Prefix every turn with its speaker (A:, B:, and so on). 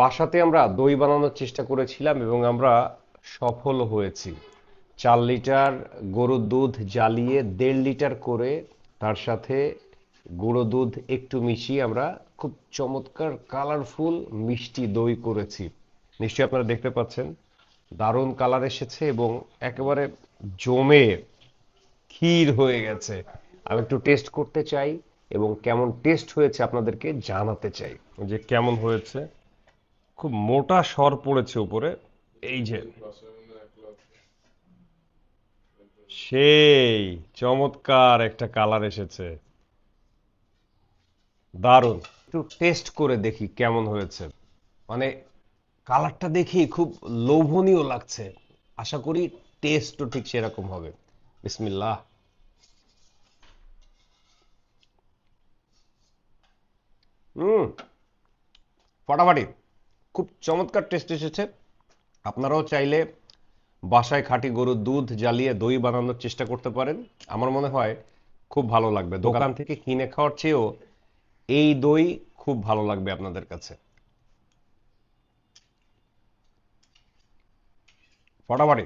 A: বাসাতে আমরা দই বানানোর চেষ্টা করেছিলাম এবং আমরা সফল হয়েছি। 4 লিটার গরুর দুধ জ্বালিয়ে 1.5 লিটার করে তার সাথে গুঁড়ো দুধ একটু মিশিয়ে আমরা খুব চমৎকার কালারফুল মিষ্টি দই করেছি। নিশ্চয়ই আপনারা দেখতে পাচ্ছেন দারুণ কালার এসেছে এবং একেবারে জমে ক্ষীর হয়ে গেছে। আমি একটু টেস্ট করতে চাই এবং কেমন টেস্ট হয়েছে আপনাদেরকে জানাতে চাই যে কেমন হয়েছে। খুব মোটা সর পড়েছে উপরে। এই যে সেই চমৎকার একটা কালার এসেছে, দারুণ। একটু টেস্ট করে দেখি কেমন হয়েছে। মানে কালারটা দেখি খুব লোভনীয় লাগছে। আশা করি টেস্টও ঠিক সেরকম হবে। বিসমিল্লাহ। হুম, ফাটাফাটি। খুব চমৎকার টেস্ট এসেছে। আপনারাও চাইলে বাসায় খাঁটি গরুর দুধ জ্বালিয়ে দই বানানোর চেষ্টা করতে পারেন। আমার মনে হয় খুব ভালো লাগবে। দোকান থেকে কিনে খাওয়ার চেয়েও এই দই খুব ভালো লাগবে আপনাদের কাছে। ফাটাফাটি।